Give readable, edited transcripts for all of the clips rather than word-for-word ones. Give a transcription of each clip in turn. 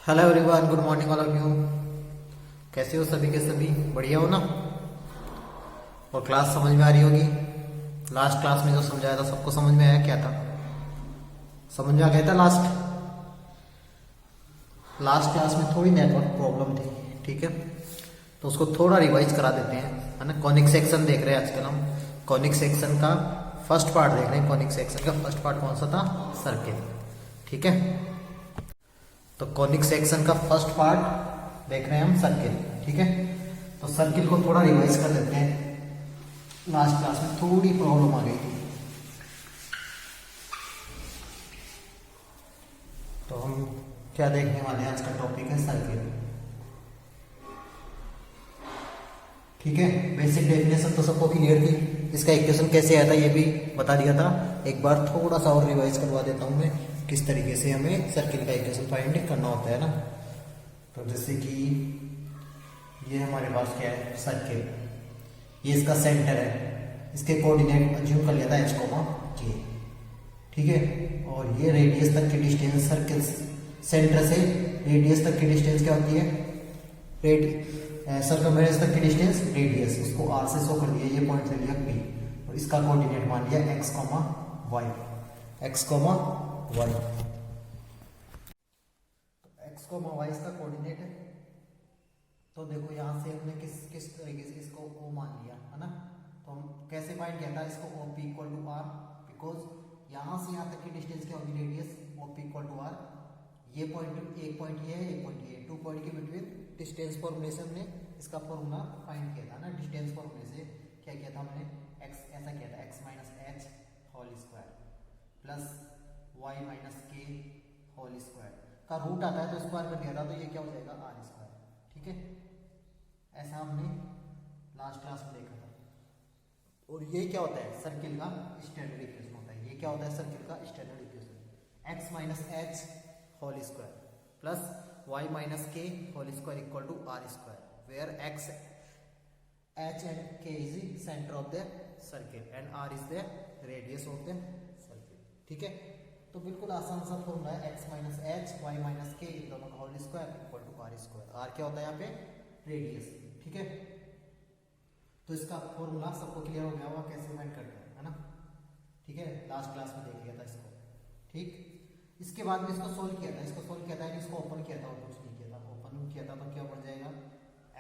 Hello everyone, good morning all of you. कैसे हो सभी के सभी? बढ़िया हो ना? और क्लास समझ में आ रही होगी। लास्ट क्लास में जो समझाया था सबको समझ में आया? क्या था समझ में आ गया था? लास्ट क्लास में थोड़ी नेटवर्क प्रॉब्लम थी, ठीक है, तो उसको थोड़ा रिवाइज करा देते हैं, है ना। कॉनिक सेक्शन देख रहे हैं आजकल हम। कॉनिक सेक्शन का फर्स्ट पार्ट देख रहे हैं। कॉनिक सेक्शन का फर्स्ट पार्ट कौन सा था? सर्किल, ठीक है। तो कॉनिक सेक्शन का फर्स्ट पार्ट देख रहे हैं हम, सर्किल, ठीक है। तो सर्किल को थोड़ा रिवाइज कर देते हैं। लास्ट क्लास में थोड़ी प्रॉब्लम आ गई थी, तो हम क्या देखने वाले हैं? आज का टॉपिक है सर्किल, ठीक है। बेसिक डेफिनेशन तो सबको क्लियर थी। इसका इक्वेशन कैसे आया था ये भी बता दिया था। एक बार थोड़ा सा और रिवाइज करवा देता हूँ मैं, किस तरीके से हमें सर्किल का इक्वेशन फाइंड करना होता है ना। तो जैसे कि ये हमारे पास क्या है? सर्किल, ये इसका सेंटर है, इसके कोऑर्डिनेट अज्यूम कर लिया था h, k, ठीक है। और ये रेडियस तक की डिस्टेंस, सर्किल सेंटर से रेडियस तक की डिस्टेंस क्या होती है? सर्कमफेरेंस तक की डिस्टेंस रेडियस, उसको r से शो कर दिया। ये पॉइंट ले लिया P और इसका कोऑर्डिनेट मान लिया x, y, x, y। x, y इसका कोऑर्डिनेट है। तो देखो यहाँ से हमने किस तरीके से इसको O मान लिया, है ना। तो हम कैसे फाइंड किया था इसको? OP equal to R, because यहाँ से यहाँ तक की डिस्टेंस क्या होगी? Radius. OP equal to R। ये पॉइंट, एक पॉइंट ये है, एक पॉइंट ये, 2 पॉइंट के बिटवीन डिस्टेंस फॉर्मूले से हमने इसका फॉर्मूला फाइंड किया था ना। डिस्टेंस फॉर्मूले से क्या किया था हमने? x ऐसा किया था, x minus H whole square plus y minus के होल स्क्वायर का रूट आता है तो स्क्वायर कर दिया था, तो ये क्या हो जाएगा? आर स्क्वायर, ठीक है। ऐसा हमने लास्ट क्लास में देखा था। और ये क्या होता है? सर्किल का स्टैंडर्ड इक्वेशन होता है। ये क्या होता है? सर्किल का standard equation. x minus H whole square plus y minus के whole square equal to are square, where x, h and k is the center of the circle and r is the radius of the circle, ठीक है। तो बिल्कुल आसान सा formula है, x minus h, y minus k, इन दोनों का whole square equal to are square. R क्या होता है यहाँ पे? रेडियस, ठीक है। तो इसका फॉर्मूला सबको क्लियर हो गया होगा कैसे फाइंड करते हैं, है ना, ठीक है। लास्ट क्लास में देख लिया था इसको, ठीक। इसके बाद में इसको सोल्व किया था। इसको सोल्व किया था, इसको ओपन किया था और कुछ नहीं किया था। ओपन किया था तो क्या बन जाएगा?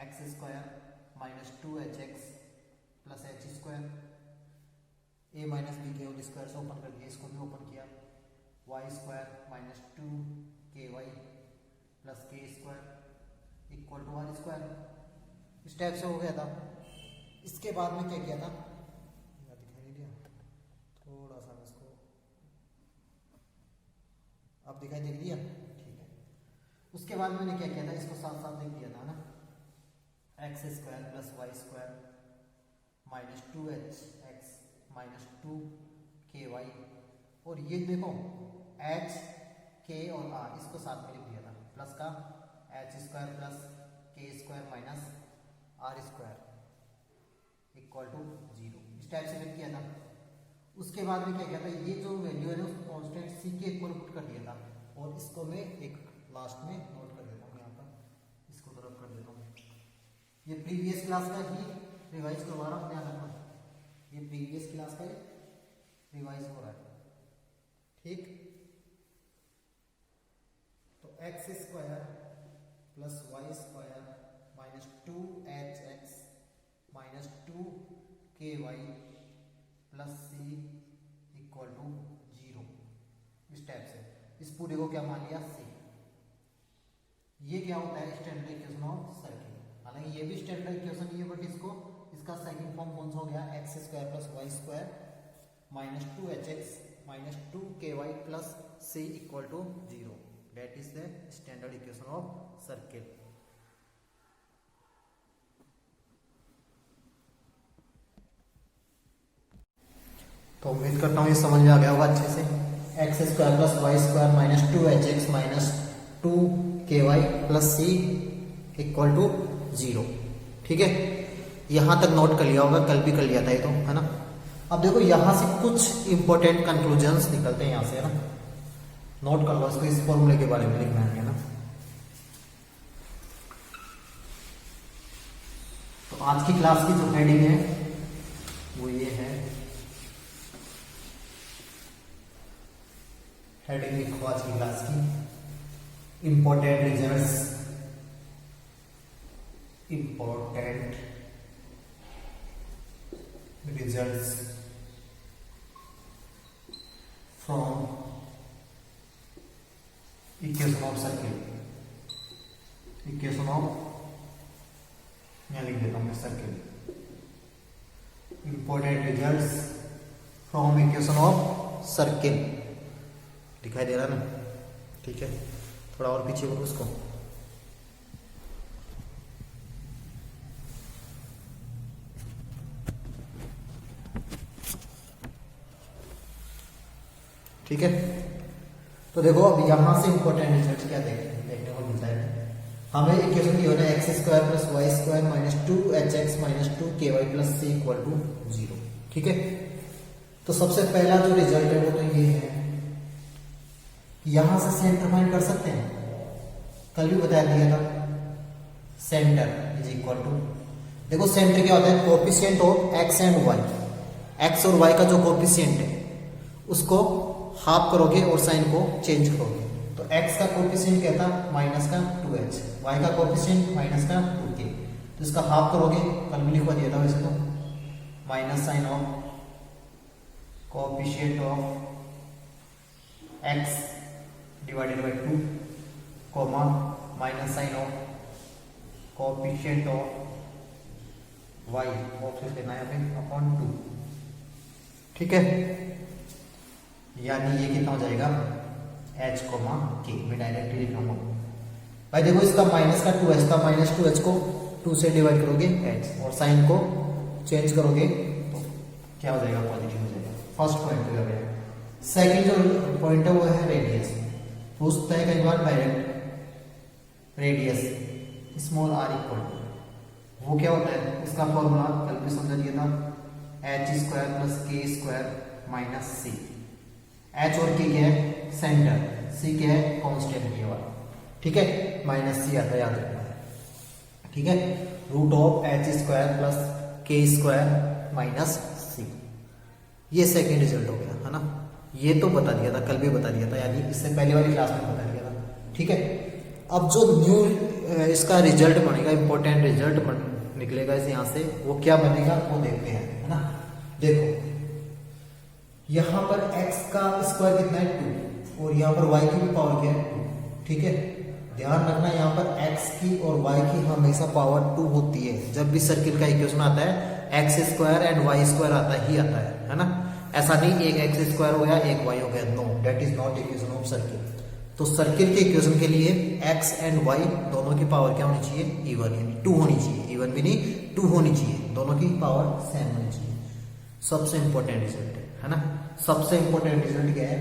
X square minus 2hx plus H square, A minus B के होल स्क्वायर से ओपन कर दिया। इसको भी ओपन किया, Y square minus 2ky plus K square equal to are square. इस टाइप से हो गया था। इसके बाद में क्या किया था? दिखाई नहीं दिया, थोड़ा सा इसको अब दिखाई दे दिया, ठीक है। उसके बाद मैंने क्या किया था? इसको साथ साथ लिख दिया था ना, x square plus Y square minus 2hx minus 2ky, और ये देखो h, k और r, इसको साथ में लिख दिया था। प्लस का h square plus k square minus r square equal to 0, इस टाइप से लिख किया था। उसके बाद में क्या किया था? ये जो वैल्यू है ना उसको कांस्टेंट c के इक्वल पुट कर दिया था, और इसको मैं एक लास्ट में नोट कर देता हूँ यहाँ पर, इसको तरफ कर देता हूँ। ये प्रीवियस क्लास का ही रिवाइज करवा रहा हूँ, ध्यान रखना। ये प्रीवियस क्लास का रिवाइज हो रहा है, ठीक। तो x square plus Y square minus 2hx minus 2ky plus c equal to 0, इस टाइप से। इस पूरे को क्या मान लिया? c। ये क्या होता है? Standard equation of circle. हालांकि ये भी स्टैंडर्ड इक्वेशन ही है, बट इसका सेकंड फॉर्म कौन सा हो गया? X square plus Y square minus 2hx minus 2ky plus c equal to 0, that is the standard equation of circle. तो उम्मीद करता हूँ ये समझ में आ गया होगा अच्छे से। X square plus Y square minus 2hx minus 2ky plus c equal to 0, ठीक है। यहाँ तक नोट कर लिया होगा, कल भी कर लिया था ये तो, है ना। अब देखो यहाँ से कुछ इंपॉर्टेंट कंक्लूजन्स निकलते हैं यहाँ से, है ना। नोट कर लो इसको, इस फॉर्मूले के बारे में लिखना है ना। आज की क्लास की जो हेडिंग है वो ये है, हेडिंग लिखो आज की क्लास की, important results, important results from equation of circle, equation of, यहाँ लिख देता हूँ मैं circle, important results from equation of circle, दिखाई दे रहा है ना? ठीक है, थोड़ा और पीछे करो उसको। ठीक है, तो देखो अब यहां से इंपॉर्टेंट रिजल्ट क्या देखने को मिलता है। हमें इक्वेशन दी होना है x square plus Y square minus 2hx minus 2ky plus c equal to 0। ठीक है, तो सबसे पहला जो रिजल्ट है वो तो ये है, यहां से सेंटर फाइंड कर सकते हैं, कल भी बता दिया था, सेंटर इज इक्वल टू, देखो सेंटर क्या होता है, coefficient of x and y, x और वाई का जो कोएफिशिएंट है उसको हाफ करोगे और साइन को चेंज करोगे, तो x का कोएफिशिएंट क्या था, माइनस का 2h, y का कोएफिशिएंट माइनस का 2k, तो इसका हाफ करोगे, कल भी लिखवा दिया था वैसे तो, minus sign of coefficient of x divided by 2 comma minus sign of coefficient of y offset लेना है फिर अपॉन 2। ठीक है, यानी ये कितना हो जाएगा h कोमा k, मैं डायरेक्टली लिख रहा हूँ भाई। देखो इसका माइनस का 2h था, माइनस 2h को 2 से डिवाइड करोगे h और साइन को चेंज करोगे तो क्या हो जाएगा, पॉजिटिव हो जाएगा। फर्स्ट पॉइंट हो गया। सेकंड जो पॉइंट है वो है रेडियस, पूछता है कई बार direct radius small r equal to, वो क्या होता है, उसका फॉर्मूला कल भी समझा दिया था, h square plus k square minus c, h और k क्या है, सेंटर, c क्या है, कांस्टेंट ये वाला। ठीक है, माइनस c आता है, याद रखना है। ठीक है, root of h square plus k square minus c, ये सेकंड रिजल्ट हो गया है ना, ये तो बता दिया था, कल भी बता दिया था, यानी इससे पहले वाली क्लास में बता दिया था। ठीक है, अब जो न्यू इसका रिजल्ट बनेगा, इंपॉर्टेंट रिजल्ट निकलेगा इस यहाँ से, वो क्या बनेगा वो देखते हैं, है ना। देखो यहाँ पर x का स्क्वायर कितना है 2 और यहाँ पर y की भी पावर क्या है 2। ठीक है, ध्यान रखना यहाँ पर x की और y की हमेशा पावर 2 होती है, जब भी सर्किल का इक्वेशन आता है x square and y square आता ही आता है ना। ऐसा नहीं एक x स्क्वायर हो गया एक y हो गया, no, that is not equation of circle. तो सर्किल के इक्वेशन के लिए x एंड y दोनों की पावर क्या होनी चाहिए, इवन, यानी 2 होनी चाहिए, इवन भी नहीं 2 होनी चाहिए, दोनों की पावर सेम होनी चाहिए। सबसे इंपॉर्टेंट रिजल्ट है ना, सबसे इंपॉर्टेंट रिजल्ट क्या है,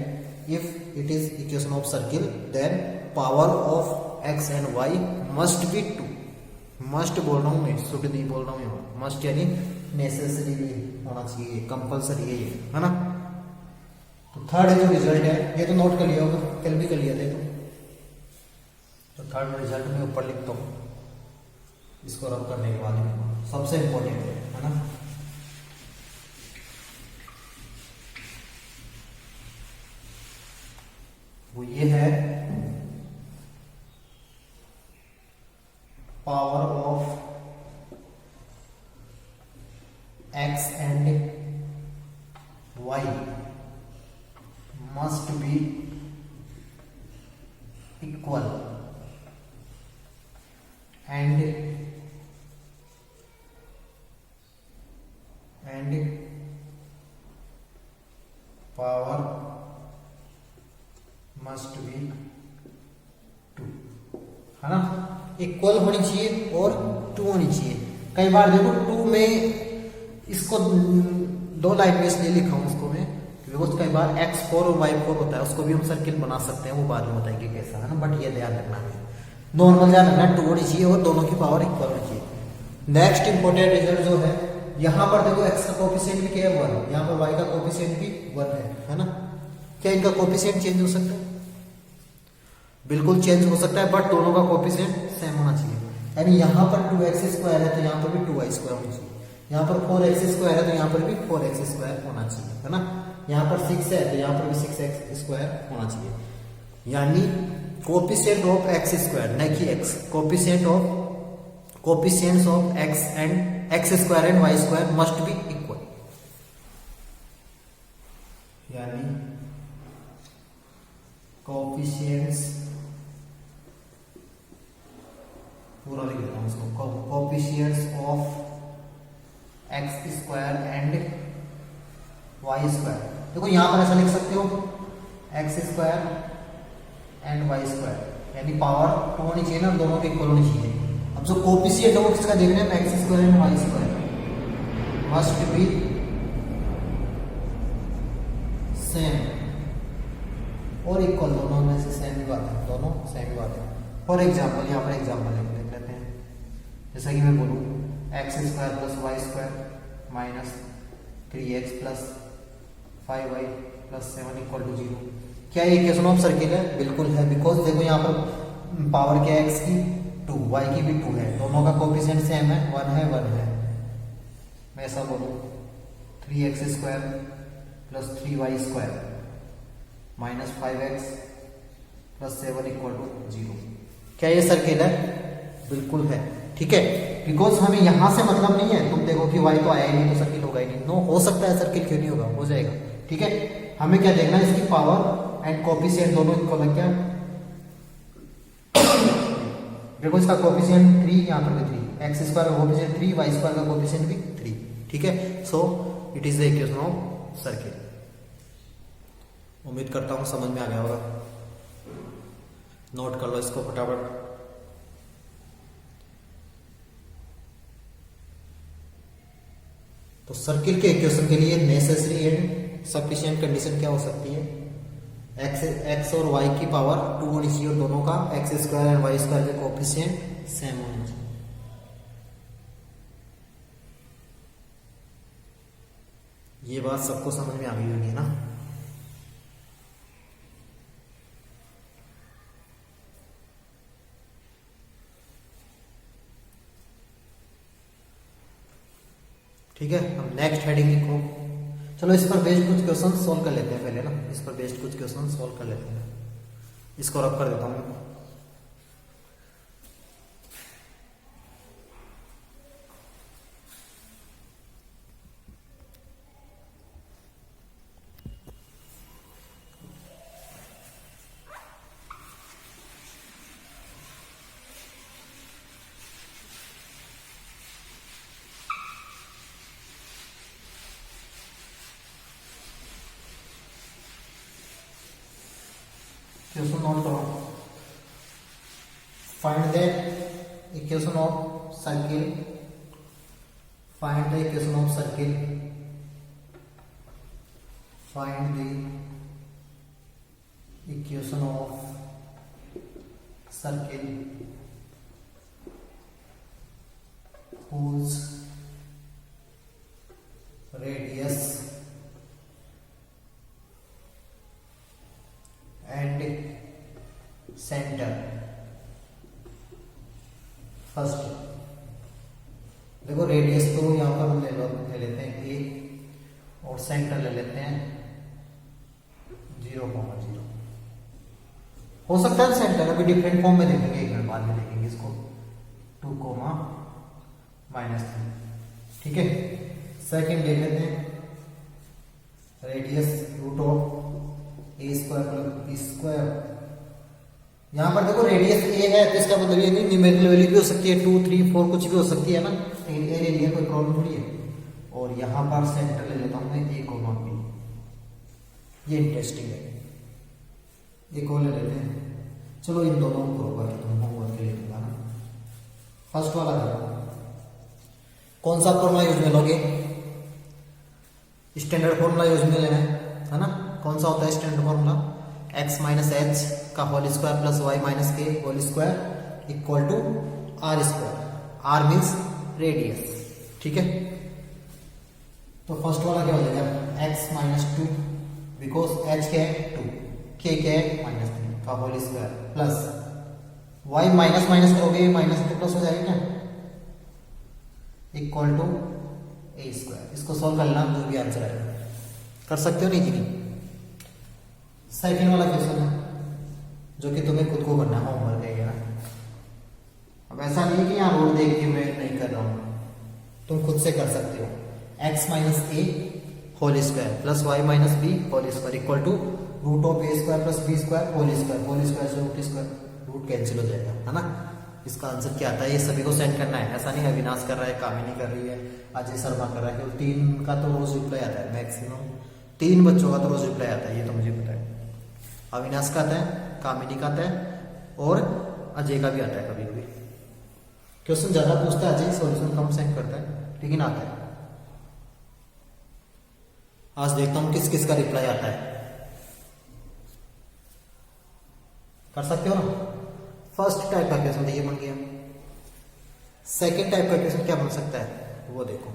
if it is equation of circle then power of x and y must be 2। Must बोल रहा हूँ मैं, शुड नहीं बोल रहा हूँ, मस्ट यानी नेसेसरी होना चाहिए, कंपल्सरी है ये, है ना। तो थर्ड जो रिजल्ट है, ये तो नोट कर लिया होगा, कल भी कर लिया था तो थर्ड रिजल्ट में ऊपर लिखता हूँ, इसको रब करने के बाद सबसे इंपॉर्टेंट है ना। वो ये है power of x and y must B equal and power must be 2, है ना, इक्वल होनी चाहिए और 2 होनी चाहिए। कई बार देखो 2 में इसको 2 लाइन में इसलिए लिखा हूं इसको मैं, क्योंकि कई बार x4 और y4 होता है, उसको भी हम सर्किल बना सकते हैं, वो बाद में बताएंगे कैसा, है ना। बट ये ध्यान रखना है, नॉर्मल ध्यान रखना, 2 होनी चाहिए और दोनों की पावर इक्वल होनी चाहिए। नेक्स्ट इंपॉर्टेंट रिजल्ट जो है, यहाँ पर देखो x का कोएफिशिएंट भी क्या है 1, यहाँ पर y का कोएफिशिएंट भी 1 है ना। क्या इनका कोएफिशिएंट चेंज हो सकता है? बिल्कुल चेंज हो सकता है, बट दोनों का कोएफिशिएंट सेम होना चाहिए। यानी यहाँ पर 2x² है तो यहाँ पर भी 2y² होना चाहिए, यहाँ पर 4x² है तो यहाँ पर भी 4x² होना चाहिए, है ना। यहाँ पर 6 है तो यहाँ पर भी 6x² होना चाहिए, यानी कोएफिशिएंट ऑफ x², न कि x, coefficients of x and x² and y² must be equal, यानी कोएफिशिएंट्स, पूरा लिख देता हूं इसको, coefficients of x² and y²। देखो यहां पर ऐसा लिख सकते हो x² एंड y², यानी पावर 2 होनी चाहिए ना, दोनों के इक्वल होनी चाहिए। अब जो कोएफिशिएंट है वो किसका देख रहे हैं, x² and y² must be same और इक्वल, दोनों में से सेम ही बात है, दोनों सेम ही बात है। फॉर एग्जाम्पल यहाँ पर एग्जाम्पल लिख लेते हैं, जैसा कि मैं बोलूँ x² plus y² minus 3x plus 5y plus 7 equal to 0। क्या ये इक्वेशन ऑफ सर्किल है? बिल्कुल है, बिकॉज देखो यहाँ पर पावर क्या है x की 2, y की भी 2 है, दोनों का कोएफिशिएंट सेम है, 1 है 1 है। मैं ऐसा बोलूँ 3x² plus 3y² minus 5x plus 7 equal to 0। क्या ये सर्किल है? बिल्कुल है, ठीक है। बिकॉज हमें यहां से मतलब नहीं है, तुम देखो कि y तो आया ही नहीं तो सर्किल होगा ही नहीं, नो, हो सकता है सर्किल, क्यों नहीं होगा, हो जाएगा, ठीक है। हमें क्या देखना है, इसकी पावर एंड कोएफिशिएंट दोनों इक्वल है क्या। देखो इसका कोएफिशिएंट 3, यहाँ पर भी 3, x² का कोएफिशिएंट 3, y² का कोएफिशिएंट भी 3, ठीक है। So it is the equation of circle. उम्मीद करता हूँ समझ में आ गया होगा, नोट कर लो इसको फटाफट। तो सर्किल के इक्वेशन के लिए नेसेसरी एंड सफिशिएंट कंडीशन क्या हो सकती है, x और y की पावर 2 होनी चाहिए और दोनों का x² और y² के कोएफिशिएंट सेम होना चाहिए। ये बात सबको समझ में आ गई होगी ना। ठीक है, हम नेक्स्ट हेडिंग लिखो। चलो इस पर बेस्ड कुछ क्वेश्चन सॉल्व कर लेते हैं पहले ना, इस पर बेस्ड कुछ क्वेश्चन सॉल्व कर लेते हैं। इसको रब कर देता हूँ। क्वेश्चन नोट करो। Find the equation of circle, find the equation of circle, find the equation of circle whose radius and center। First देखो रेडियस तो यहाँ पर ले लेते हैं a और सेंटर ले लेते हैं 0,0। हो सकता है सेंटर अभी डिफरेंट फॉर्म में देखेंगे, एक मिनट बाद में देखेंगे इसको, 2,-3, ठीक है। सेकंड ले लेते हैं रेडियस √a² यहाँ पर देखो रेडियस a है तो इसका मतलब ये नहीं न्यूमेरिकल वैल्यू भी हो सकती है, 2, 3, 4 कुछ भी हो सकती है ना, लेकिन a ले लिया कोई प्रॉब्लम थोड़ी है। और यहाँ पर सेंटर ले लेता हूँ मैं a, b, ये इंटरेस्टिंग है। एक और ले लेते हैं, चलो इन दोनों को होमवर्क के लिए दूंगा ना। फर्स्ट वाला करो, कौन सा फॉर्मूला यूज में लोगे, स्टैंडर्ड फॉर्मूला यूज में लेना है ना। कौन सा होता है standard formula, x minus H का whole square plus Y minus के whole square equal to r²। r means radius, ठीक है। तो फर्स्ट वाला क्या हो जाएगा, x माइनस 2 बिकॉज h क्या है 2, k क्या है -3 का whole square plus Y minus minus करोगे माइनस तो प्लस हो जाएगा क्या, इक्वल टू ए स्क्वायर। इसको सॉल्व करना जो भी आंसर आएगा कर सकते हो नहीं जी। सेकंड वाला क्वेश्चन है जो कि तुम्हें खुद को करना है, होमवर्क है यार। अब ऐसा नहीं है कि यहाँ रोड देख के मैं नहीं कर रहा हूँ, तुम खुद से कर सकते हो। x minus A whole square plus Y minus b whole square equal to root of a square plus b square whole square से रूट स्क्वायर, रूट कैंसिल हो जाएगा, है ना। इसका आंसर क्या आता है, ये सभी को सेंड करना है। ऐसा नहीं है अविनाश कर रहा है, कामिनी कर रही है, अजय शर्मा कर रहा है, केवल 3 का तो रोज रिप्लाई आता है, मैक्सिमम 3 बच्चों का तो रोज रिप्लाई आता है, ये तो मुझे पता है। अविनाश का आता है, कामिनी का आता है और अजय का भी आता है। कभी कभी क्वेश्चन ज्यादा पूछता है अजय, सॉल्यूशन कम सेंड करता है, लेकिन आता है। आज देखता हूँ किस किस का रिप्लाई आता है। कर सकते हो ना। फर्स्ट टाइप का क्वेश्चन ये बन गया। सेकंड टाइप का क्वेश्चन क्या बन सकता है वो देखो।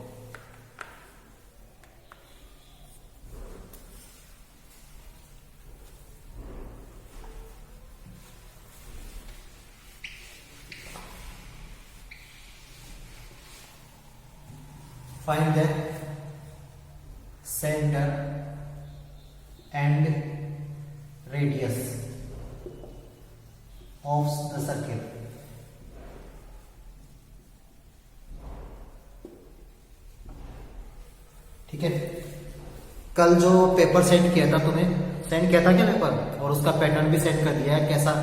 Find the centre and radius of the circle. ठीक है, कल जो पेपर सेंड किया था तुम्हें, सेंड किया था क्या पेपर, और उसका पैटर्न भी सेंड कर दिया है। कैसा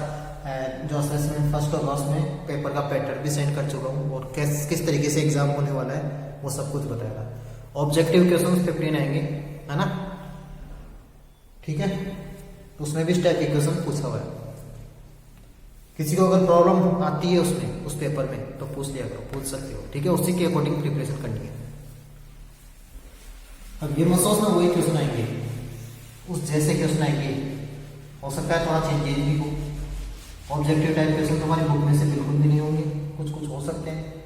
जो असेसमेंट फर्स्ट होगा उसमें पेपर का पैटर्न भी सेंड कर चुका हूँ, और किस तरीके से एग्जाम होने वाला है वो सब कुछ बताएगा। ऑब्जेक्टिव क्वेश्चन 15 आएंगे, है ना। ठीक है, उसमें भी इस टाइप के क्वेश्चन पूछा हुआ है। किसी को अगर प्रॉब्लम आती है उसमें उस पेपर में तो पूछ लिया करो, पूछ सकते हो। ठीक है, उसी के अकॉर्डिंग प्रिपरेशन करनी है। अब ये मत सोचना वही क्वेश्चन आएंगे, उस जैसे क्वेश्चन आएंगे। हो सकता है थोड़ा चेंजेस भी हो। ऑब्जेक्टिव टाइप क्वेश्चन तुम्हारी बुक में से बिल्कुल भी नहीं होंगे, कुछ कुछ हो सकते हैं।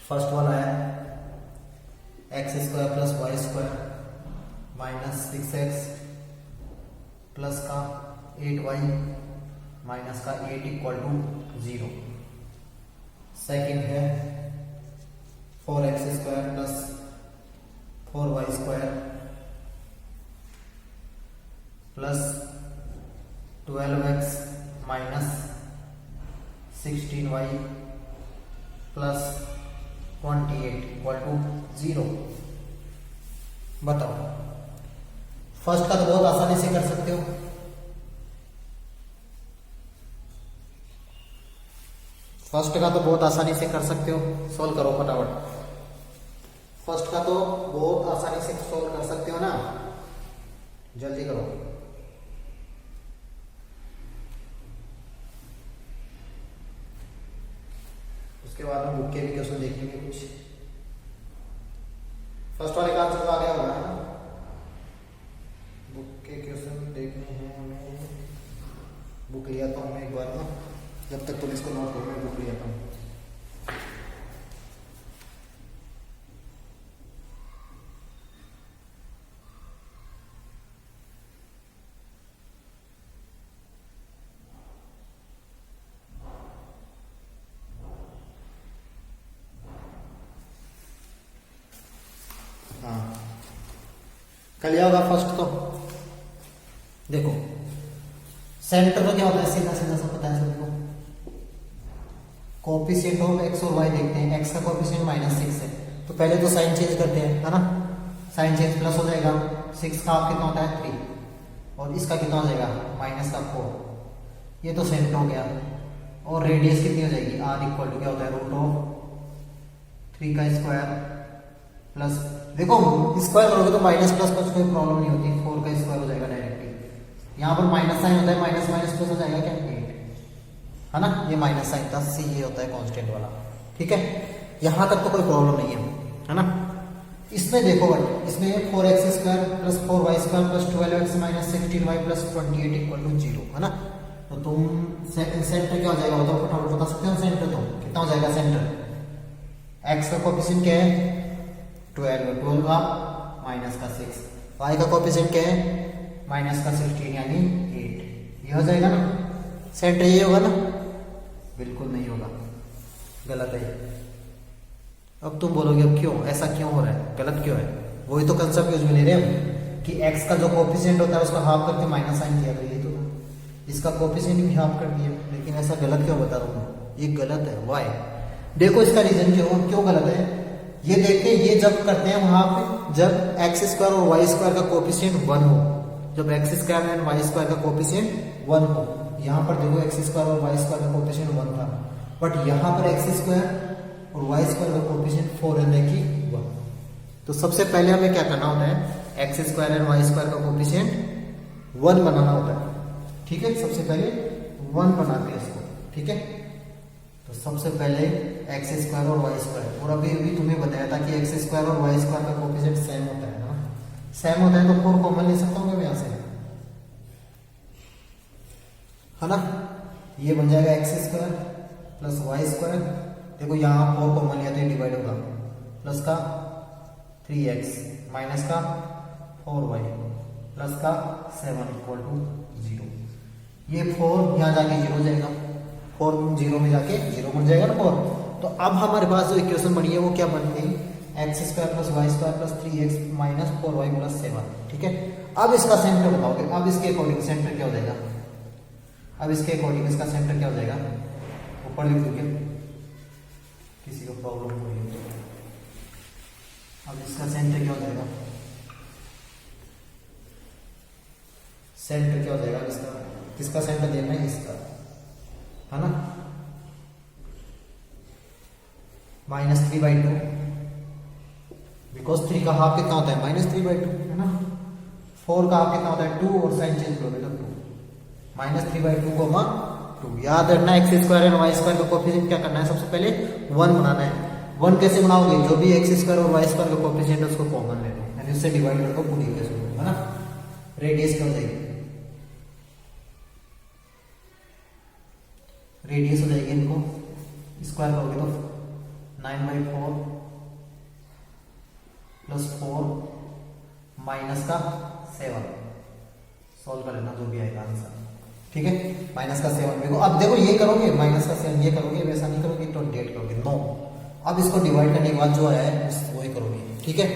फर्स्ट वाला है x square plus Y square minus 6x plus का 8y माइनस का 8 इक्वल टू 0। सेकेंड है 4x square plus 4y square plus 12x minus 16y plus 28 equal to 0। बताओ, फर्स्ट का तो बहुत आसानी से कर सकते हो। फर्स्ट का तो बहुत आसानी से कर सकते हो, सोल्व करो फटाफट। फर्स्ट का तो बहुत आसानी से सोल्व कर सकते हो ना, जल्दी करो। उसके बाद हम बुक के भी क्वेश्चन देखेंगे कुछ। फर्स्ट वाले का आंसर तो आ गया होगा ना। बुक के क्वेश्चन देखने हैं हमें। बुक लिया था हमने एक बार ना, जब तक तुम इसको नोट करो, मैं बुक लिया था। कर लिया होगा फर्स्ट तो। देखो सेंटर तो क्या होता है, सीधा सीधा सब पता है सबको। कोएफिशिएंट ऑफ एक्स और वाई देखते हैं। एक्स का कोएफिशिएंट -6 है, तो पहले तो साइन चेंज करते हैं, है ना। साइन चेंज प्लस हो जाएगा, 6 का कितना होता है 3, और इसका कितना हो जाएगा -4। ये तो सेंटर हो गया। और रेडियस कितनी हो जाएगी, r इक्वल टू क्या होता है √3 का स्क्वायर प्लस, देखो स्क्वायर करोगे तो माइनस प्लस कुछ कोई प्रॉब्लम नहीं होती, 4 का स्क्वायर हो जाएगा डायरेक्टली। यहाँ पर माइनस साइन होता है, माइनस माइनस प्लस हो जाएगा क्या 8, है ना। ये माइनस साइन था, सी ये होता है कांस्टेंट वाला। ठीक है, यहाँ तक तो कोई प्रॉब्लम नहीं है ना। इसमें देखो बट इसमें 4x square plus 4y square plus 12x minus 16y plus 28 equal to 0, है ना। तो तुम सेंटर क्या हो जाएगा बताओ, फटाफट बता सकते हो सेंटर तो कितना हो जाएगा सेंटर। x का कोएफिशिएंट क्या है 12 का माइनस का 6, y का कोएफिशिएंट क्या है माइनस का 16 यानी 8, ये हो जाएगा ना। सेंटर ये होगा ना, बिल्कुल नहीं होगा, गलत है। अब तुम बोलोगे अब क्यों, ऐसा क्यों हो रहा है, गलत क्यों है? वही तो कंसेप्ट यूज में ले रहे हैं हम कि x का जो कोफिशिएंट होता है उसका हाफ करके माइनस साइन किया, तो यही तो इसका कोफिशिएंट भी हाफ कर दिया, लेकिन ऐसा गलत क्यों बता रहा हूँ, ये गलत है। वाई? देखो इसका रीजन क्यों गलत है, ये देखते ये जब करते हैं वहां पे जब एक्स स्क्वायर और वाई स्क्वायर का कोफिशिएंट 1 हो, जब x square and y square का कोफिशिएंट 1 हो। यहाँ पर देखो एक्स स्क्वायर और वाई स्क्वायर का कोफिशिएंट 1 था, बट यहाँ पर एक्स स्क्वायर और वाई स्क्वायर का कोफिशिएंट 4 है, देखिए 1। तो सबसे पहले हमें क्या करना होता है, x square and y square का कोफिशिएंट 1 बनाना होता है, ठीक है। सबसे पहले 1 बनाते हैं इसको, ठीक है। तो सबसे पहले एक्स स्क्वायर और वाई स्क्वायर, और अभी तुम्हें बताया था कि एक्स स्क्वायर और वाई स्क्वायर का कोफिशिएंट सेम होता है ना, सेम होता है तो 4 कॉमन ले सकता हूँ मैं यहाँ से, है ना। ये बन जाएगा x square plus Y square, देखो यहाँ 4 कॉमन लिया तो ये डिवाइड होगा, प्लस का 3x माइनस का 4y प्लस का 7 इक्वल टू 0। ये 4 यहाँ जाके 0 जाएगा, 4 0 में जाके 0 बन जाएगा ना 4। तो अब हमारे पास जो इक्वेशन बनी है वो क्या बन गई, x square plus Y square plus 3x minus 4y plus 7, ठीक है। अब इसका सेंटर बताओगे, अब इसके अकॉर्डिंग सेंटर क्या हो जाएगा, अब इसके अकॉर्डिंग इसका सेंटर क्या हो जाएगा, ऊपर लिख दोगे, किसी को प्रॉब्लम हो रही है। अब इसका सेंटर क्या हो जाएगा, सेंटर क्या हो जाएगा इसका, किसका सेंटर देखना है, इसका, है ना। -3/2, बिकॉज 3 का हाफ कितना होता है, -3/2, है ना। 4 का हाफ कितना होता है 2, और साइन चेंज करोगे तो 2, -3/2, 2। याद रखना x square and y square का कोफिशिएंट क्या करना है, सबसे पहले 1 बनाना है। 1 कैसे बनाओगे, जो भी एक्स स्क्वायर और वाई स्क्वायर का कोफिशिएंट है उसको कॉमन ले लो, यानी उससे डिवाइड कर दो पूरी इक्वेशन, है ना। रेडियस क्या हो जाएगी, रेडियस हो जाएगी, इनको स्क्वायर करोगे तो 9/4 प्लस 4 माइनस का 7, सॉल्व कर लेना जो भी आएगा आंसर, ठीक है। माइनस का 7 देखो, अब देखो ये करोगे माइनस का 7 ये करोगे, वैसा नहीं करोगे 28 करोगे, नो। अब इसको डिवाइड करने के बाद जो आया है वही करोगे, ठीक है।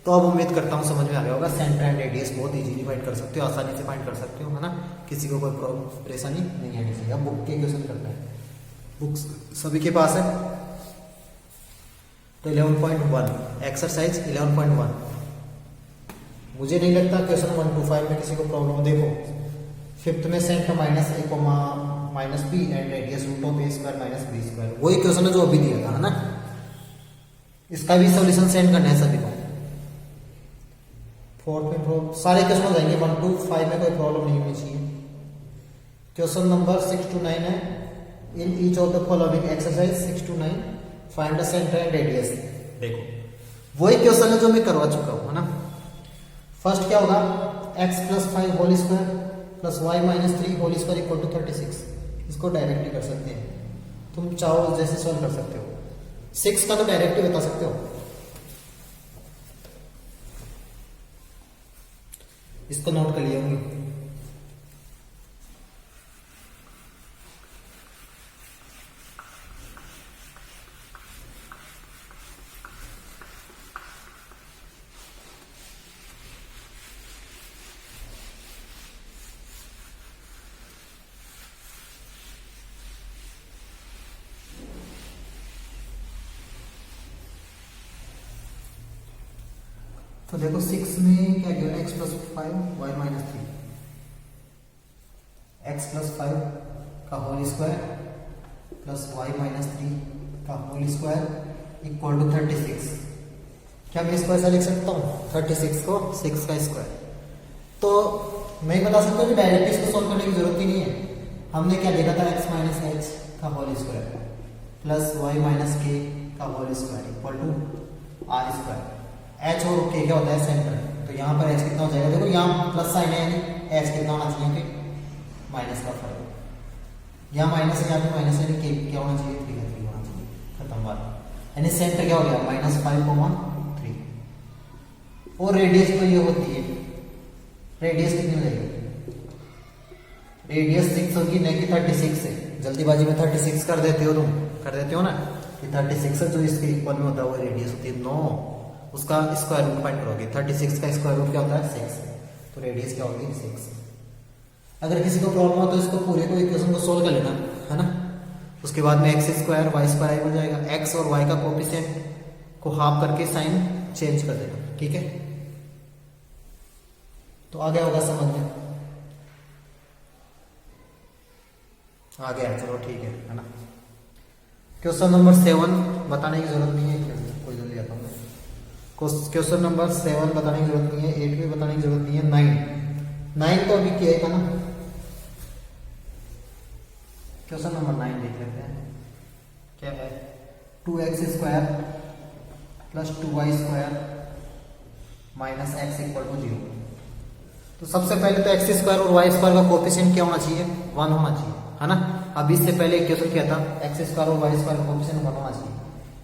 तो अब उम्मीद करता हूँ समझ में आ गया होगा, सेंटर एंड रेडियस बहुत इजीली फाइंड कर सकते हो, आसानी से फाइंड कर सकते हो, है ना। किसी को कोई प्रॉब्लम परेशानी नहीं आनी चाहिए। अब बुक के क्वेश्चन करना है, बुक्स सभी के पास है। तो 11.1 एक्सरसाइज 11.1, मुझे नहीं लगता क्वेश्चन 1 to 5 में किसी को प्रॉब्लम। देखो 5th में centre -a, -b and radius √a²-b², वही क्वेश्चन है जो अभी दिया था, है ना। इसका भी सॉल्यूशन सेंड करना है सभी को। 4th में सारे क्वेश्चन हो जाएंगे, 1 to 5 में कोई प्रॉब्लम नहीं होनी चाहिए। क्वेश्चन नंबर 6 to 9 है, in each of the following exercise 6 to 9 find the centre and radius. देखो वही क्वेश्चन है जो मैं करवा चुका हूं, है ना। फर्स्ट क्या होगा, x + 5 whole square plus y - 3 whole square equal to 36। इसको डायरेक्टली कर सकते हैं, तुम चाहो जैसे सॉल्व कर सकते हो। 6 का तो डायरेक्टली बता सकते हो, इसको नोट कर लिया होंगे। तो देखो 6 में क्या गिवन है, x + 5 y - 3, x + 5 का होल स्क्वायर प्लस y - 3 का होल स्क्वायर इक्वल टू 36। क्या मैं इसको ऐसा लिख सकता हूँ, 36 को 6 का स्क्वायर। तो मैं बता सकता हूँ कि डायरेक्टली इसको सॉल्व करने की जरूरत ही नहीं है। हमने क्या देखा था, x - h का whole square plus y - k का whole square equal to r²। h और k क्या होता है, सेंटर। तो यहाँ पर h कितना हो जाएगा, देखो यहाँ प्लस साइन है, यानी h कितना होना चाहिए कि माइनस का 5, यहाँ माइनस है, यहाँ पे माइनस है, k क्या होना चाहिए, 3 का 3 होना चाहिए, खत्म बात। यानी सेंटर क्या हो गया, -5, 3। और रेडियस तो ये होती है रेडियस कितनी हो जाएगी? रेडियस 6 होगी, नहीं कि 36 है। जल्दीबाजी में 36 कर देते हो तुम, कर देते हो ना कि 36 है जो इसके इक्वल में होता है वो रेडियस होती है। नो, उसका स्क्वायर रूट फाइंड करोगे। 36 का स्क्वायर रूट क्या होता है? 6। तो रेडियस क्या होगी? 6। अगर किसी को प्रॉब्लम हो तो इसको पूरे को इक्वेशन को सोल्व कर लेना, है ना। उसके बाद में x स्क्वायर वाई स्क्वायर हो जाएगा। x और y का कोफिशिएंट को हाफ करके साइन चेंज कर देना, ठीक है। तो आ गया होगा समझ में, आ गया, चलो ठीक है ना। क्वेश्चन नंबर 7 बताने की जरूरत नहीं है, कोई जल्दी आता हूँ। क्वेश्चन नंबर 7 बताने की जरूरत नहीं है, 8 भी बताने की जरूरत नहीं है। 9 तो अभी किया था ना। क्वेश्चन नंबर 9 देख लेते हैं क्या है। 2x square plus 2y square minus x equal to 0। तो सबसे पहले तो x स्क्वायर और y स्क्वायर का कोफिशिएंट क्या होना चाहिए? 1 होना चाहिए, है ना। अब इससे पहले इक्वेशन क्या था? x स्क्वायर और y स्क्वायर का कोफिशिएंट 1 होना चाहिए।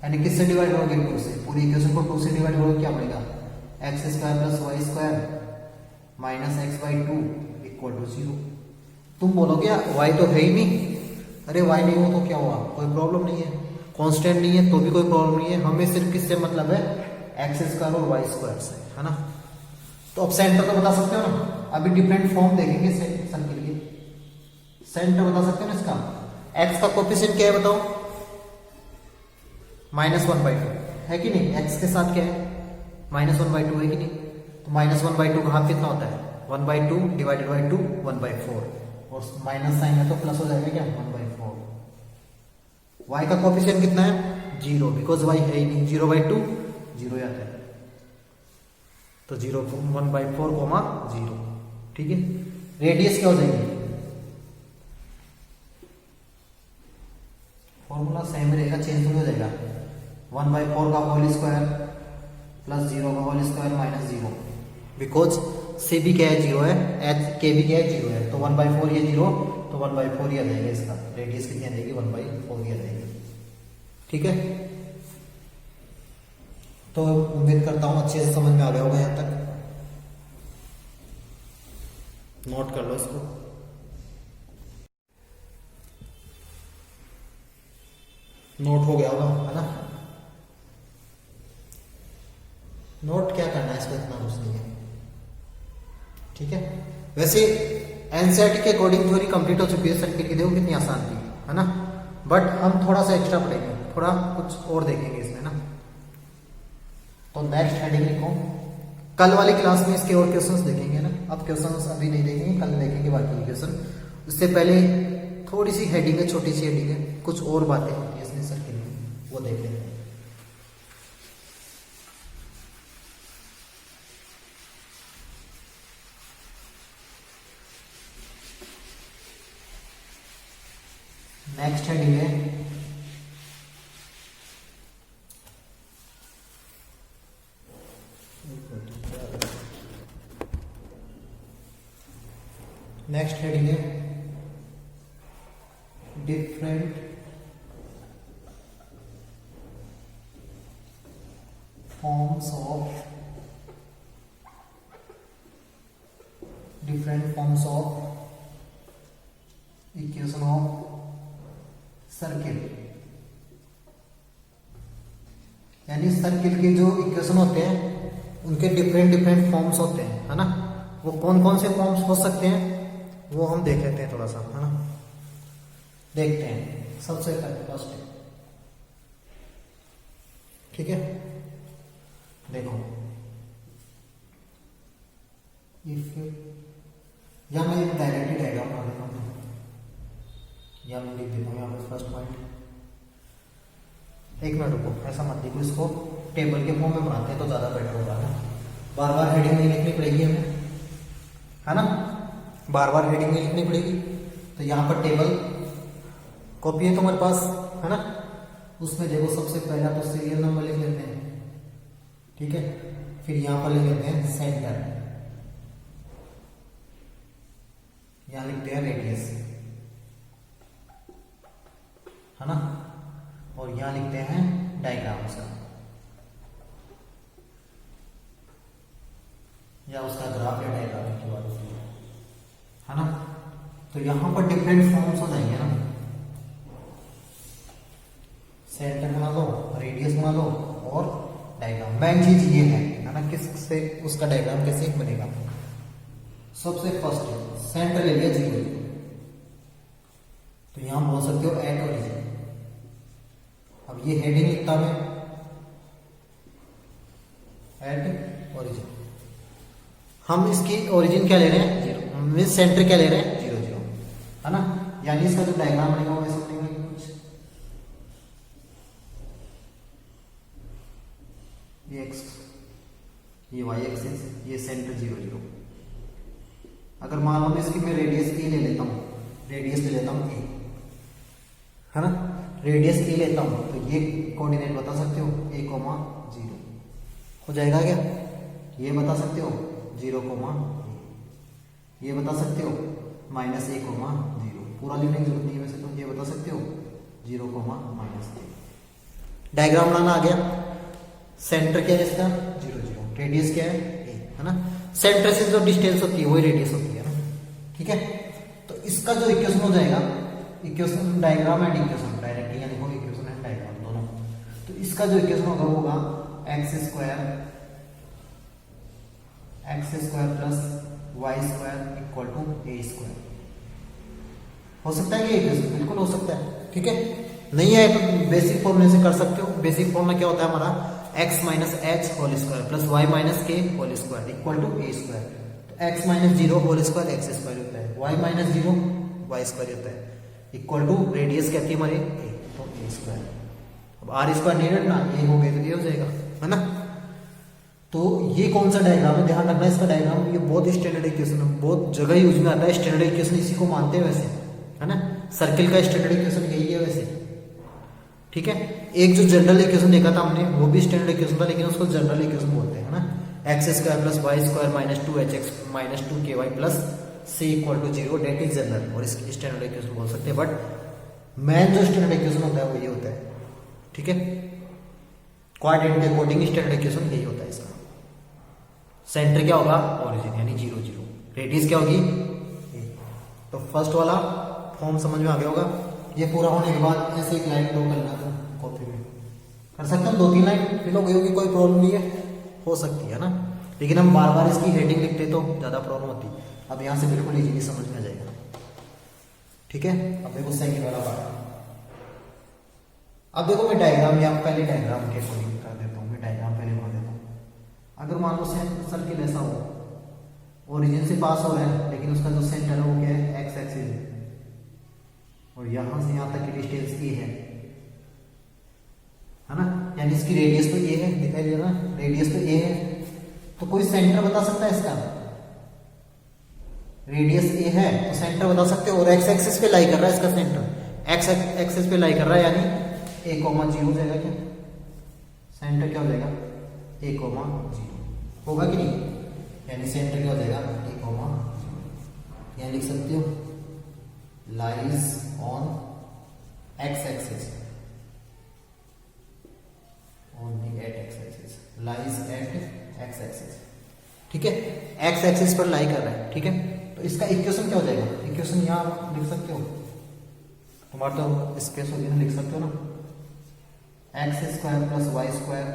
यानी किससे डिवाइड करोगे? 2 से। पूरी इक्वेशन को 2 से डिवाइड करोगे, क्या बनेगा? x square plus y square minus x by 2 equal to 0। तुम बोलोगे y तो है ही नहीं। अरे y नहीं हो तो क्या हुआ? कोई प्रॉब्लम नहीं है। कांस्टेंट नहीं है तो भी कोई प्रॉब्लम नहीं है। हमें सिर्फ किससे मतलब है? x स्क्वायर और y स्क्वायर से, है ना। तो अब सेंटर तो बता सकते हो ना। अभी डिफरेंट फॉर्म देखेंगे सर्किल की। सेंटर बता सकते हो ना इसका। x का कोफिशिएंट क्या है बताओ? -1/2 है कि नहीं? x के साथ क्या है? -1/2 है कि नहीं? तो -1/2 का हाफ कितना होता है? 1/2 डिवाइडेड बाई 2 1/4, और माइनस साइन है तो प्लस हो जाएगा क्या? 1/4। y का कोफिशिएंट कितना है? 0, बिकॉज y है ही नहीं। 0/2 0 आता है, तो 0 1/4 0, ठीक है। रेडियस क्या हो जाएगी? फॉर्मूला सेम रहेगा, चेंज हो जाएगा। 1/4 का होल स्क्वायर प्लस 0 का होल स्क्वायर माइनस 0, बिकॉज सी भी क्या है? 0 है, एच के भी क्या है? 0 है। तो 1/4 ये 0, तो 1/4 ही आ जाएगा इसका। रेडियस कितनी आ जाएगी? 1/4 ही आ जाएगी, ठीक है। तो उम्मीद करता हूं अच्छे से समझ में आ गया होगा यहां तक। नोट कर लो इसको। नोट हो गया होगा, है ना। नोट क्या करना है, इसको इतना कुछ नहीं है, ठीक है। वैसे एनसीईआरटी के अकॉर्डिंग थ्योरी कंप्लीट हो चुकी है सर्किट की। देखो कितनी आसान थी, है ना। बट हम थोड़ा सा एक्स्ट्रा पढ़ेंगे, थोड़ा कुछ और देखेंगे इसमें ना। तो नेक्स्ट हेडिंग लिखो। कल वाली क्लास में इसके और क्वेश्चंस देखेंगे ना। अब क्वेश्चंस अभी नहीं देखेंगे, कल देखेंगे बाकी क्वेश्चन। उससे पहले थोड़ी सी हेडिंग है, छोटी सी हेडिंग है, कुछ और बातें होती है इसमें सर्किट में, वो देख लेते हैं। नेक्स्ट हेडिंग है different forms of equation of circle. यानी सर्किल के जो इक्वेशन होते हैं उनके डिफरेंट फॉर्म्स होते हैं, है ना। वो कौन कौन से फॉर्म्स हो सकते हैं वो हम देख लेते हैं थोड़ा सा, है ना। देखते हैं सबसे पहले फर्स्ट, ठीक है। देखो इफ या मैं डायरेक्टली डायग्राम बना देता हूँ, या मैं लिख देता हूँ यहाँ पर फर्स्ट पॉइंट। एक मिनट रुको, ऐसा मत लिखो, इसको टेबल के फॉर्म में बनाते हैं तो ज्यादा बेटर होगा ना। बार बार हेडिंग नहीं लिखनी पड़ेगी हमें, है ना। बार बार हेडिंग नहीं लिखनी पड़ेगी। तो यहाँ पर टेबल कॉपी है तुम्हारे पास, है ना। उसमें देखो सबसे पहला तो सीरियल नंबर लिख लेते हैं, ठीक है। फिर यहाँ पर लिख लेते हैं सेंटर, यहाँ लिखते हैं रेडियस, है ना। और यहां लिखते हैं डायग्राम उसका, या उसका ग्राफ या डायग्राम की बात। तो यहाँ पर डिफरेंट फॉर्म्स हो जाएंगे ना, सेंटर बना लो, रेडियस बना लो और डायग्राम। मेन चीज ये है ना, किससे उसका डायग्राम कैसे बनेगा। सबसे फर्स्ट सेंटर ले लिया 0, तो यहां बोल सकते हो एट ओरिजिन। अब ये हेडिंग लिखता मैं एट ओरिजिन। हम इसकी ओरिजिन क्या ले रहे हैं 0, मीन सेंटर क्या ले रहे हैं 0 0, है ना। यानी इसका जो डायग्राम बनेगा वो ऐसे बनेगा कुछ, ये एक्स, ये वाई एक्सिस, ये सेंटर 0 0। अगर मान लो इसकी मैं रेडियस ए ले लेता हूँ, रेडियस ले लेता हूँ ए, है ना, रेडियस ए लेता हूँ, तो ये कोऑर्डिनेट बता सकते हो a, 0 हो जाएगा क्या। ये बता सकते हो 0, ये बता सकते हो -a, 0। पूरा लिखने की जरूरत नहीं है वैसे, तो ये बता सकते हो 0, -a। डायग्राम बनाना आ गया। सेंटर क्या है इसका 0 0, रेडियस क्या है a, है ना। सेंटर से जो डिस्टेंस होती है वही रेडियस होती है ना, ठीक है। तो इसका जो इक्वेशन हो जाएगा, equation diagram and equation, direct यहाँ देखो इक्वेशन एंड डायग्राम दोनों। तो इसका जो इक्वेशन होगा वो होगा x square plus Y square equal to A square. हो सकता है ये इक्वेशन, बिल्कुल हो सकता है, ठीक है। नहीं है तो बेसिक फॉर्मूले से कर सकते हो। बेसिक फॉर्मूला क्या होता है हमारा, x minus H whole square plus Y minus के whole square equal to A square. तो x minus 0 whole square x square होता है, y माइनस 0 वाई स्क्वायर होता है इक्वल टू रेडियस क्या थी हमारी a, तो ए स्क्वायर। अब आर स्क्वायर नहीं रखना, ये हो गया तो ये हो जाएगा, है ना। तो ये कौन सा डायग्राम है, ध्यान रखना इसका डायग्राम। ये बहुत स्टैंडर्ड इक्वेशन है, बहुत जगह यूज में आता है। स्टैंडर्ड इक्वेशन इसी को मानते हैं वैसे, है ना। सर्किल का स्टैंडर्ड इक्वेशन यही है वैसे, ठीक है। एक जो जनरल इक्वेशन देखा था हमने वो भी स्टैंडर्ड इक्वेशन था, लेकिन उसको जनरल इक्वेशन बोलते हैं, है ना। X square plus Y square minus 2hx minus 2ky plus c equal to 0, that is general, और इसकी स्टैंडर्ड इक्वेशन बोल सकते हैं। बट मेन जो स्टैंडर्ड इक्वेशन होता है वो ये होता है, ठीक है। क्वाड्रेंट के अकॉर्डिंग स्टैंडर्ड इक्वेशन यही होता है इसका। सेंटर क्या होगा ओरिजिन यानी 0 0, रेडियस क्या होगी a। तो फर्स्ट वाला फॉर्म समझ में आ गया होगा। ये पूरा होने के बाद ऐसे एक लाइन ड्रॉ करना था, कॉपी में कर सकते हैं, 2-3 लाइन फिल हो गई होगी, कोई प्रॉब्लम नहीं है, हो सकती है ना। लेकिन हम बार बार इसकी हेडिंग लिखते तो ज्यादा प्रॉब्लम होती। अब यहाँ से बिल्कुल इजीली समझ में आ जाएगा, ठीक है। अब देखो सेकंड वाला पार्ट। अब देखो मैं डायग्राम, या पहले डायग्राम के अकॉर्डिंग कर देता हूँ, मैं डायग्राम पहले बना देता हूँ। अगर मान लो सर्किल ऐसा हो, ओरिजिन से पास हो रहा है, लेकिन उसका जो सेंटर है वो क्या है एक्स एक्सिस है, और यहां से यहां तक की डिस्टेंस ए है ना। यानी इसकी रेडियस तो ए है, दिखाई दे रहा है, रेडियस तो ए है। तो कोई सेंटर बता सकता है इसका, रेडियस ए है तो सेंटर बता सकते हो, और एक्स एक्सिस पे लाई कर रहा है इसका सेंटर, एक्स एक्सिस पे लाई कर रहा है, यानी a, 0 हो जाएगा क्या, सेंटर क्या हो जाएगा a, 0 होगा कि नहीं। यानी सेंटर क्या हो जाएगा a, 0। यहाँ लिख सकते हो lies on x axis, only at x axis, lies at x axis, ठीक है। एक्स एक्सिस पर लाई कर रहा है, ठीक है। तो इसका इक्वेशन क्या हो जाएगा, इक्वेशन यहाँ लिख सकते हो, तुम्हारा तो स्पेस हो गया, लिख सकते हो ना, x square plus Y square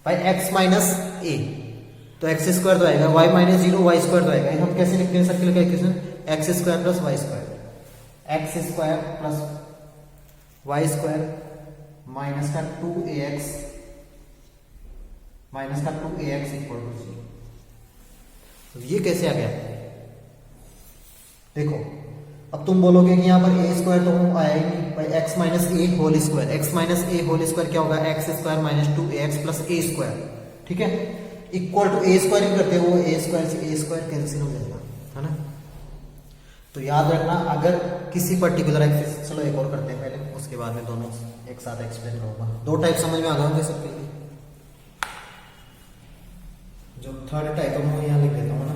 by X minus A. तो एक्स स्क्वायर तो आएगा, वाई माइनस 0 वाई स्क्वायर तो आएगा। हम कैसे लिखते हैं सर्किल का equation, x square plus Y square, x square plus Y square minus का 2ax इक्वल टू 0। तो ये कैसे आ गया, देखो। अब तुम बोलोगे कि यहाँ पर a स्क्वायर तो आया ही नहीं, भाई x माइनस ए होल स्क्वायर, एक्स माइनस ए होल स्क्वायर क्या होगा X square minus 2ax plus A square, ठीक है, इक्वल टू ए स्क्वायर करते हैं, वो ए स्क्वायर से ए स्क्वायर कैंसिल हो जाएगा, है ना। तो याद रखना, अगर किसी पर्टिकुलर एक्सिस, चलो एक और करते हैं पहले, उसके बाद में दोनों एक साथ एक्सप्लेन करूंगा। दो टाइप समझ में आ गया होंगे सबके लिए। जो थर्ड टाइप है मैं यहाँ लिख देता हूँ ना,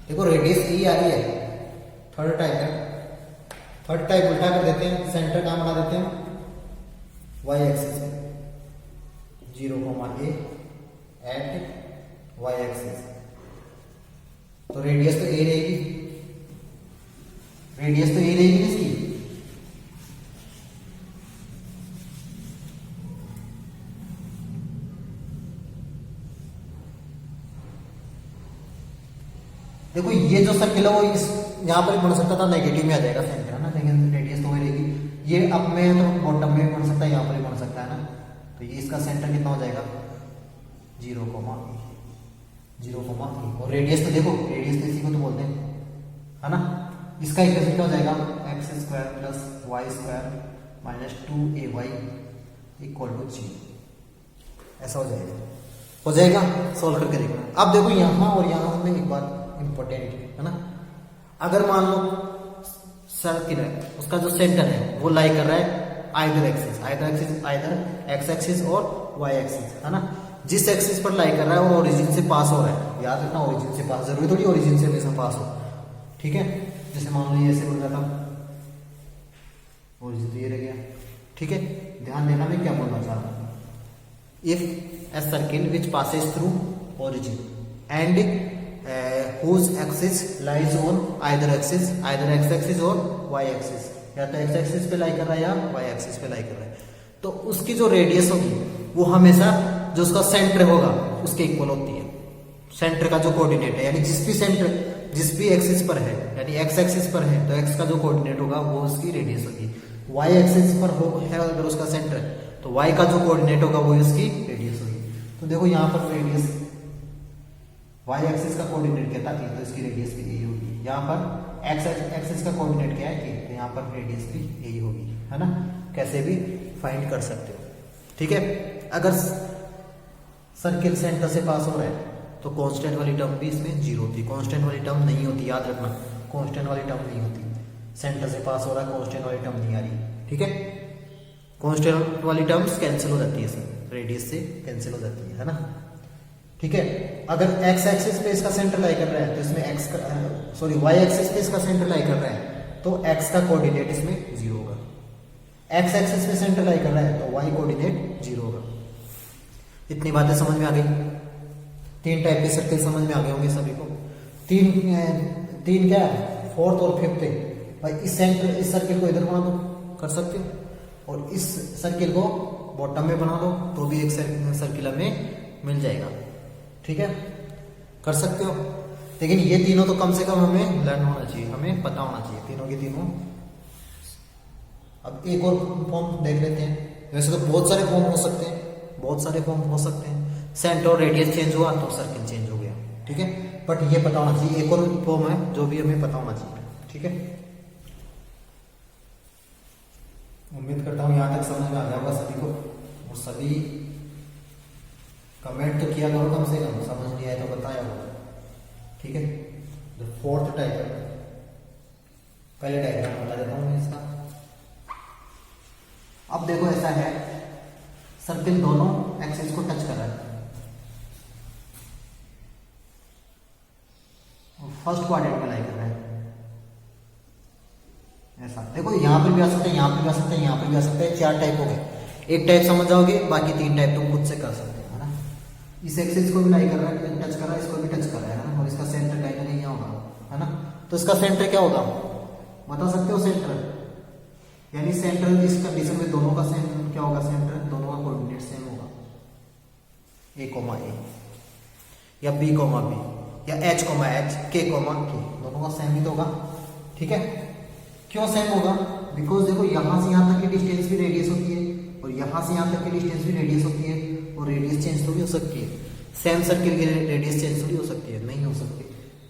देखो रेडियस ई आ रही है, थर्ड टाइप है। थर्ड टाइप उल्टा कर देते हैं, सेंटर कहाँ बना देते हैं y axis 0, a at y axis, तो रेडियस तो ए रहेगी, रेडियस तो ए रहेगी इसकी। देखो ये जो सर्किल है वो इस यहाँ पर बन सकता था, नेगेटिव में आ जाएगा सेंटर, है ना, लेकिन रेडियस तो वही रहेगी। ये अप में तो बॉटम में भी बन सकता है, यहाँ पर भी बन सकता है ना। तो ये इसका सेंटर कितना हो जाएगा 0, 0, और रेडियस तो देखो, रेडियस तो इसी को तो बोलते हैं, है ना। इसका इक्वेशन क्या हो जाएगा x square plus Y square minus 2ay equal to 0, ऐसा हो जाएगा। हो जाएगा, सॉल्व करके देखना। अब देखो यहाँ और यहाँ में एक बात इंपॉर्टेंट है ना, अगर मान लो सर्किल है, उसका जो सेंटर है वो लाई कर रहा है either axis, either x axis और वाई एक्सिस, है ना। जिस एक्सिस पर लाई कर रहा है वो ओरिजिन से पास हो रहा है, याद रखना ओरिजिन से पास, जरूरी थोड़ी ओरिजिन से हमेशा पास हो, ठीक है। जैसे मान लो ये ऐसे बोल रहा था, ओरिजिन तो ये रह गया, ठीक है। ध्यान देना मैं क्या बोलना चाह रहा हूँ, if a circle which passes through origin and whose axis lies on either x axis और y axis, या तो x axis पे लाई कर रहा है या y axis पे लाई कर रहा है, तो उसकी जो रेडियस होगी वो हमेशा जो उसका सेंटर होगा उसके इक्वल होती है। सेंटर का जो कोऑर्डिनेट है, यानी जिस भी एक्सिस पर है, यानी x एक्सिस पर है तो x का जो कोऑर्डिनेट होगा वो उसकी रेडियस होगी। y एक्सिस पर है अगर उसका सेंटर, तो y का जो कोऑर्डिनेट होगा वो उसकी रेडियस होगी। तो देखो यहाँ पर रेडियस y एक्सिस का कोऑर्डिनेट क्या था a, तो इसकी रेडियस भी यही होगी। यहाँ पर x एक्सिस का कोऑर्डिनेट क्या है a, तो यहाँ पर रेडियस भी यही होगी, है ना। कैसे भी फाइंड कर सकते हो, ठीक है। अगर सर्किल सेंटर से पास हो रहा है तो कांस्टेंट वाली टर्म भी इसमें 0 होती है, कांस्टेंट वाली टर्म नहीं होती, याद रखना, कांस्टेंट वाली टर्म नहीं होती। सेंटर से पास हो रहा है, कांस्टेंट वाली टर्म नहीं आ रही, ठीक है। कांस्टेंट वाली टर्म्स कैंसिल हो जाती है, रेडियस से कैंसिल हो जाती है ना, ठीक है। अगर x एक्सिस पे इसका सेंटर लाई कर रहा है तो इसमें y एक्सिस पे इसका सेंटर लाई कर रहा है तो x का कोऑर्डिनेट इसमें 0 होगा। x एक्सिस पे सेंटर लाई कर रहा है तो y कोऑर्डिनेट 0 होगा। इतनी बातें समझ में आ गई। 3 टाइप के सर्किल समझ में आ गए होंगे सभी को। तीन क्या है, फोर्थ और फिफ्थ है भाई। इस सर्किल को इधर बना दो, कर सकते हो, और इस सर्किल को बॉटम में बना दो तो भी एक सर्किल हमें मिल जाएगा, ठीक है, कर सकते हो। लेकिन ये तीनों तो कम से कम हमें लर्न होना चाहिए, हमें पता होना चाहिए तीनों के तीनों। अब एक और फॉर्म देख लेते हैं। वैसे तो बहुत सारे फॉर्म हो सकते हैं, बहुत सारे फॉर्म हो सकते हैं। सेंटर और रेडियस चेंज हुआ तो सर्किल चेंज हो गया, ठीक है। बट ये पता होना चाहिए, एक और फॉर्म है जो भी हमें पता होना चाहिए, ठीक है। उम्मीद करता हूँ यहाँ तक समझ में आ गया होगा सभी को, और सभी कमेंट तो किया करो कम से कम, समझ नहीं आया तो बताया होगा, ठीक है। जो फोर्थ टाइप है, पहले डायग्राम बता देता हूँ इसका। अब देखो ऐसा है, सर्किल दोनों एक्सिस को टच कर रहा है, फर्स्ट क्वाड्रेंट में लाई कर रहा है, ऐसा। देखो यहाँ पर भी आ सकता है, यहाँ पर भी आ सकता है, यहाँ पर भी आ सकता है। 4 टाइप हो गए। एक टाइप समझ जाओगे, बाकी 3 टाइप तुम खुद से कर सकते हो, है ना। इस एक्सिस को भी लाई कर रहा है, टच कर रहा है, इसको भी टच कर रहा है ना, और इसका सेंटर कहीं ना कहीं यहाँ होगा, है ना। तो इसका सेंटर क्या होगा बता सकते हो? सेंटर यानी सेंटर इस कंडीशन में दोनों का सेंटर क्या होगा? सेंटर दोनों का कोऑर्डिनेट सेम होगा, a, या b, b, या h, k, दोनों का सेम ही तो होगा, ठीक है। क्यों सेम होगा? बिकॉज देखो यहाँ से यहाँ तक की डिस्टेंस भी रेडियस होती है, और यहाँ से यहाँ तक की डिस्टेंस भी रेडियस होती है, और रेडियस चेंज थोड़ी हो सकती है। सेम सर्किल की रेडियस चेंज थोड़ी हो सकती है, नहीं हो सकती।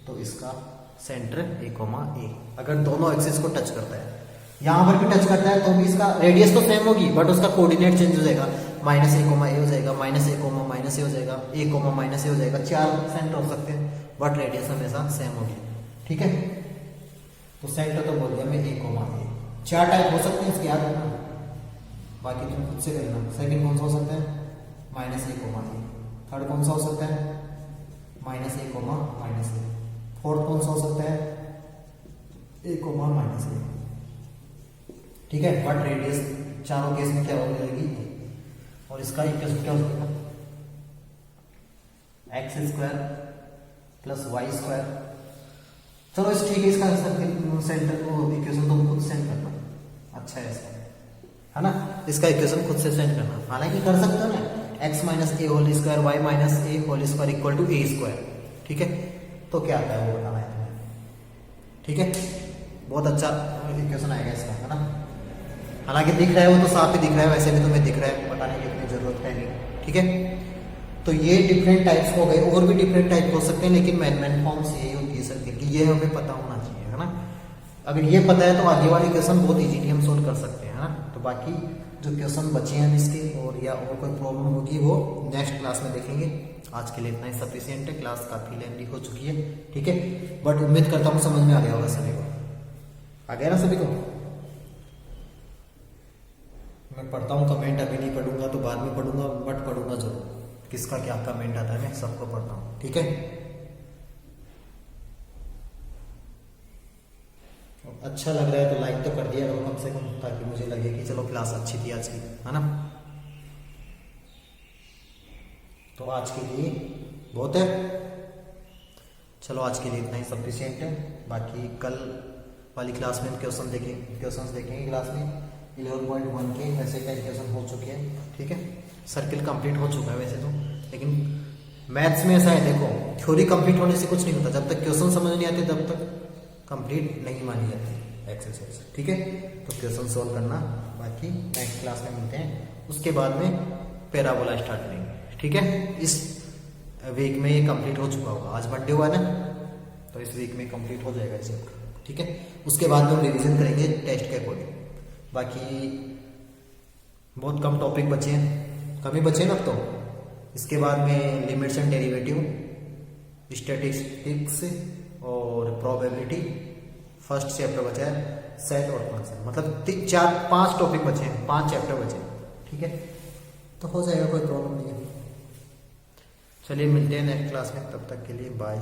तो इसका सेंटर a, अगर दोनों एक्सिस को टच करता है, यहाँ पर भी टच करता है तो भी इसका रेडियस तो सेम होगी, बट उसका कोऑर्डिनेट चेंज हो जाएगा। -a, a हो जाएगा, -a, -a हो जाएगा, a, -a हो जाएगा। 4 सेंटर हो सकते हैं, बट रेडियस हमेशा सेम होगी, ठीक है। तो सेंटर तो बोल दिया मैं a, 4 टाइप हो सकते हैं इसके, याद रखना, बाकी तुम खुद से करना। सेकंड कौन सा हो सकता है? -a, थर्ड कौन सा हो सकता है? -a, -a। फोर्थ कौन सा हो सकता है? a, -a, ठीक है। बट रेडियस चारों केस में क्या हो जाएगी? और इसका इक्वेशन क्या हो जाएगा? X square plus Y square. चलो इस ठीक है, इसका सेंटर इक्वेशन तुम खुद सेंड करना, अच्छा है इसका, है ना। इसका इक्वेशन खुद से सेंड करना, हालांकि कर सकते हो ना, x minus A whole square y minus A whole square equal to A square, ठीक है। तो क्या आता है वो बताना है तुम्हें, ठीक है। बहुत अच्छा इक्वेशन आएगा इसका, है ना। हालांकि दिख रहा है वो तो साफ ही दिख रहा है, वैसे भी तुम्हें दिख रहा है, बताने की इतनी जरूरत है नहीं, ठीक है। तो ये डिफरेंट टाइप्स हो गए, और भी डिफरेंट टाइप हो सकते हैं, लेकिन मेन फॉर्म्स यही होती है सर्किल की, ये हमें पता होना चाहिए, है ना। अगर ये पता है तो आगे वाले क्वेश्चन बहुत इजीली हम सोल्व कर सकते हैं, है ना। तो बाकी जो क्वेश्चन बचे हैं इसके और या और कोई प्रॉब्लम होगी वो नेक्स्ट क्लास में देखेंगे। आज के लिए इतना ही सफिशिएंट है, क्लास काफी लेंथी हो चुकी है, ठीक है। बट उम्मीद करता हूँ समझ में आ गया होगा सभी को, आ गया ना सभी को। मैं पढ़ता हूँ कमेंट, अभी नहीं पढ़ूंगा तो बाद में पढ़ूंगा, बट पढ़ूंगा जरूर, किसका क्या कमेंट आता है मैं सबको पढ़ता हूँ, ठीक है। अच्छा लग रहा है तो लाइक तो कर दिया करो कम से कम, ताकि मुझे लगे कि चलो क्लास अच्छी थी आज की, है ना। तो आज के लिए बहुत है, चलो आज के लिए इतना ही सफिशिएंट है। बाकी कल वाली क्लास में क्वेश्चन देखेंगे क्लास में 11.1 के ऐसे का क्वेश्चन हो चुके हैं, ठीक है। सर्किल कंप्लीट हो चुका है वैसे तो, लेकिन मैथ्स में ऐसा है, देखो थ्योरी कंप्लीट होने से कुछ नहीं होता, जब तक क्वेश्चन समझ नहीं आते तब तक कंप्लीट नहीं मानी जाती एक्सरसाइज, ठीक है। तो क्वेश्चन सोल्व करना, बाकी नेक्स्ट क्लास में मिलते हैं, उसके बाद में पैराबोला स्टार्ट करेंगे, ठीक है। इस वीक में ये कंप्लीट हो चुका होगा, आज मंडे हुआ ना, तो इस वीक में कंप्लीट हो जाएगा इसे, ठीक है। उसके बाद में हम रिविजन करेंगे टेस्ट के अकॉर्डिंग। बाकी बहुत कम टॉपिक बचे हैं, कम ही बचे हैं अब तो। इसके बाद में लिमिट्स एंड डेरिवेटिव, स्टैटिस्टिक्स और प्रोबेबिलिटी, फर्स्ट चैप्टर बचा है, सेट और फंक्शन, मतलब 4-5 टॉपिक बचे हैं, 5 चैप्टर बचे हैं, ठीक है। तो हो जाएगा, कोई प्रॉब्लम नहीं है। चलिए मिलते हैं नेक्स्ट क्लास में, तब तक के लिए बाय।